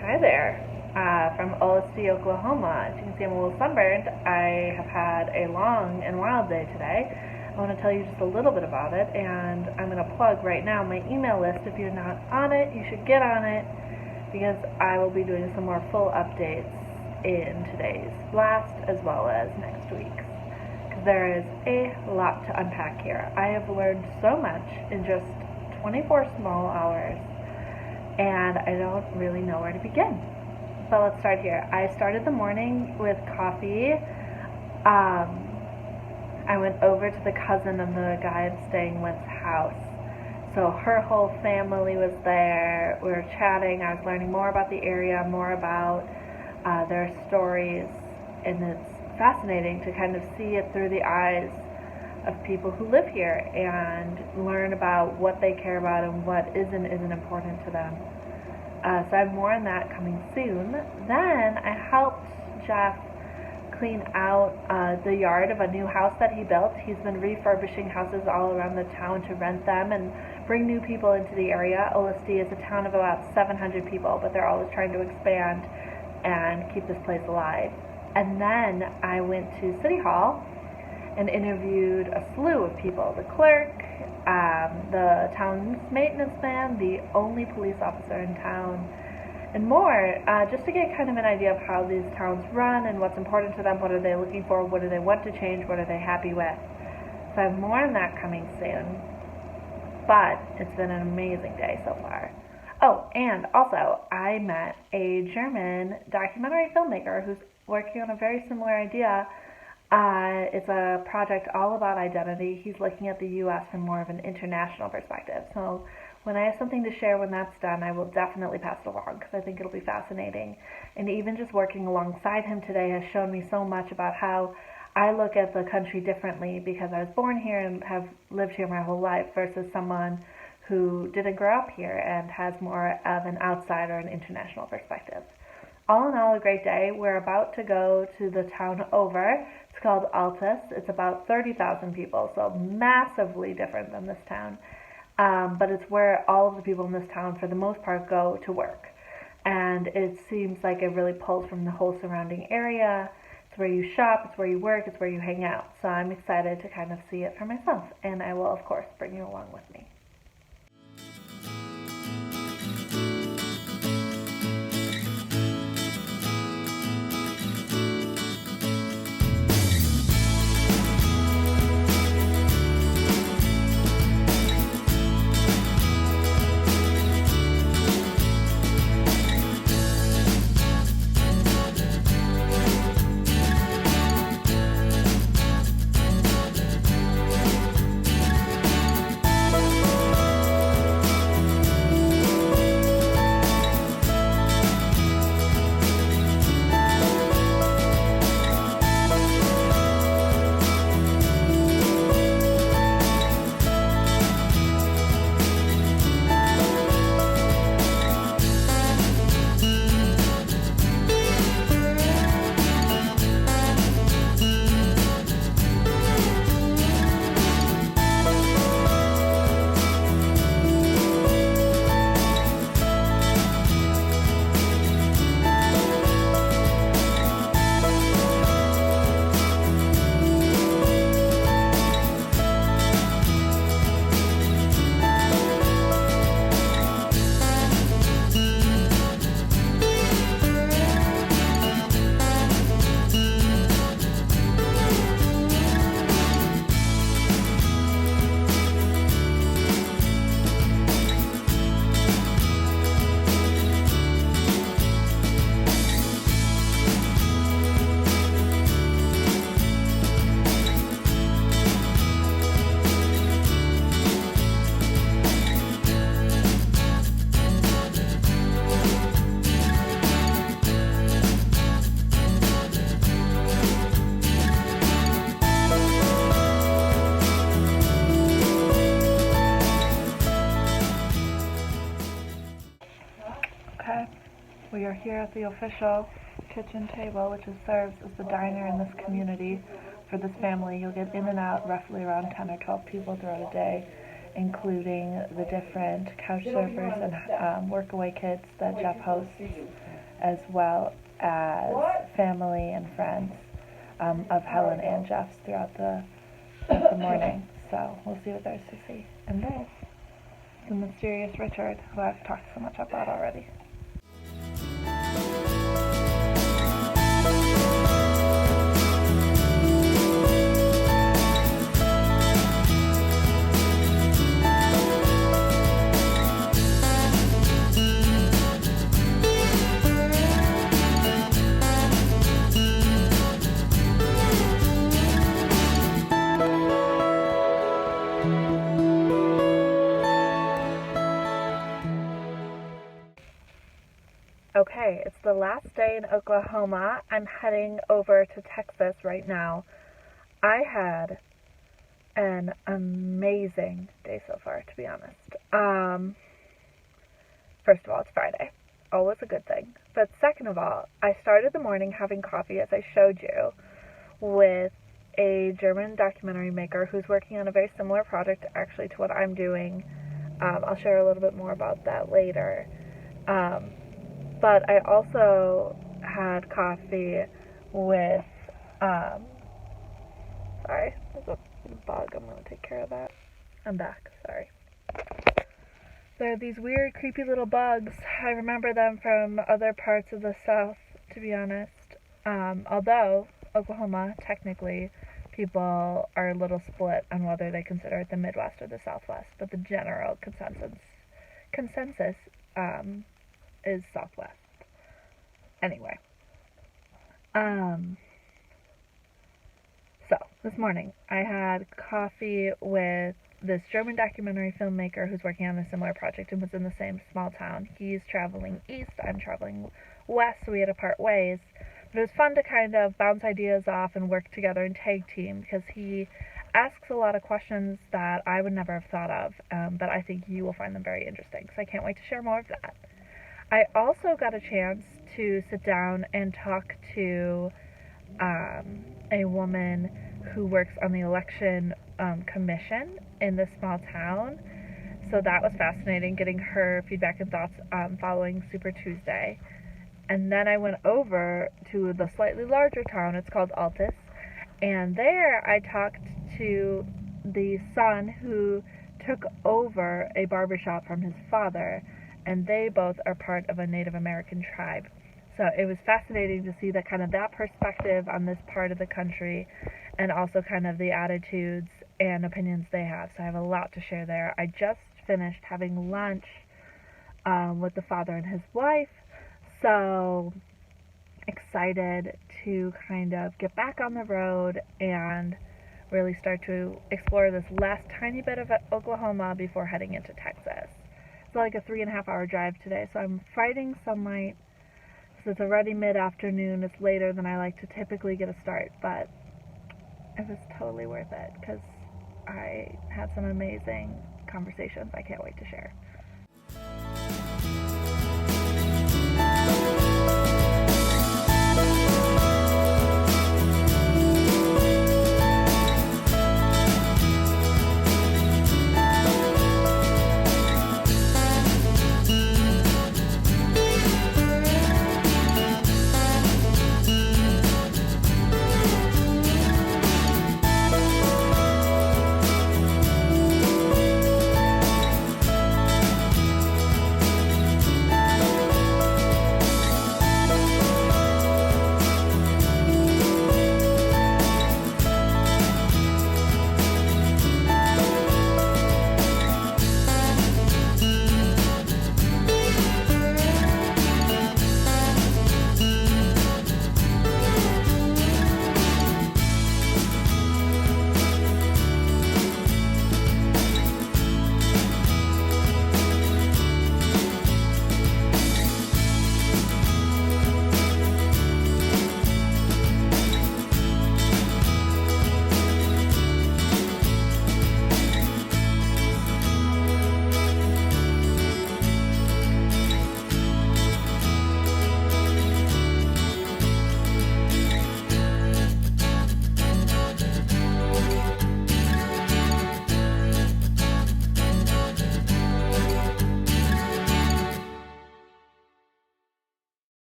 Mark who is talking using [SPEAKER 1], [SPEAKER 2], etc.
[SPEAKER 1] Hi there, from Olustee, Oklahoma. As you can see, I'm a little sunburned. I have had a long and wild day today. I want to tell you just a little bit about it, and I'm going to plug right now my email list. If you're not on it, you should get on it, because I will be doing some more full updates in today's blast as well as next week's. Because there is a lot to unpack here. I have learned so much in just 24 small hours, and I don't really know where to begin. But let's start here. I started the morning with coffee. I went over to the cousin of the guy I'm staying with's house. So her whole family was there. We were chatting. I was learning more about the area, more about their stories, and it's fascinating to kind of see it through the eyes of people who live here and learn about what they care about and what isn't important to them. So I have more on that coming soon. Then I helped Jeff clean out the yard of a new house that he built. He's been refurbishing houses all around the town to rent them and bring new people into the area. Olustee is a town of about 700 people, but they're always trying to expand and keep this place alive. And then I went to City Hall and interviewed a slew of people. The clerk, the town's maintenance man, the only police officer in town, and more, just to get kind of an idea of how these towns run and what's important to them, what are they looking for, what do they want to change, what are they happy with. So I have more on that coming soon, but it's been an amazing day so far. Oh, and also, I met a German documentary filmmaker who's working on a very similar idea. It's a project all about identity. He's looking at the U.S. from more of an international perspective. So when I have something to share when that's done, I will definitely pass it along because I think it'll be fascinating. And even just working alongside him today has shown me so much about how I look at the country differently because I was born here and have lived here my whole life versus someone who didn't grow up here and has more of an outside or an international perspective. All in all, a great day. We're about to go to the town over. It's called Altus. It's about 30,000 people, so massively different than this town. But it's where all of the people in this town, for the most part, go to work. And it seems like it really pulls from the whole surrounding area. It's where you shop, it's where you work, it's where you hang out. So I'm excited to kind of see it for myself. And I will, of course, bring you along with me. We are here at the official kitchen table, which serves as the diner in this community for this family. You'll get in and out roughly around 10 or 12 people throughout a day, including the different couch surfers and workaway kids that Jeff hosts. as well as family and friends of Helen and Jeff's throughout the morning. So we'll see what there's to see. And then the mysterious Richard, who I've talked so much about already. Okay, it's the last day in Oklahoma. I'm heading over to Texas right now. I had an amazing day so far, to be honest. First of all, it's Friday. Always a good thing. But second of all, I started the morning having coffee, as I showed you, with a German documentary maker who's working on a very similar project, actually, to what I'm doing. I'll share a little bit more about that later. But I also had coffee with, sorry, there's a bug, I'm going to take care of that. I'm back, sorry. There are these weird, creepy little bugs. I remember them from other parts of the South, to be honest. Although, Oklahoma, technically, people are a little split on whether they consider it the Midwest or the Southwest, but the general consensus is Southwest. Anyway. So, this morning, I had coffee with this German documentary filmmaker who's working on a similar project and was in the same small town. He's traveling east, I'm traveling west, so we had to part ways. But it was fun to kind of bounce ideas off and work together and tag team, because he asks a lot of questions that I would never have thought of, but I think you will find them very interesting, so I can't wait to share more of that. I also got a chance to sit down and talk to a woman who works on the election commission in this small town. So that was fascinating, getting her feedback and thoughts following Super Tuesday. And then I went over to the slightly larger town. It's called Altus. And there I talked to the son who took over a barbershop from his father. And they both are part of a Native American tribe. So it was fascinating to see that kind of that perspective on this part of the country, and also kind of the attitudes and opinions they have. So I have a lot to share there. I just finished having lunch with the father and his wife, so excited to kind of get back on the road and really start to explore this last tiny bit of Oklahoma before heading into Texas. It's like a 3.5 hour drive today, so I'm fighting sunlight. So it's already mid-afternoon. It's later than I like to typically get a start, but it was totally worth it because I had some amazing conversations I can't wait to share.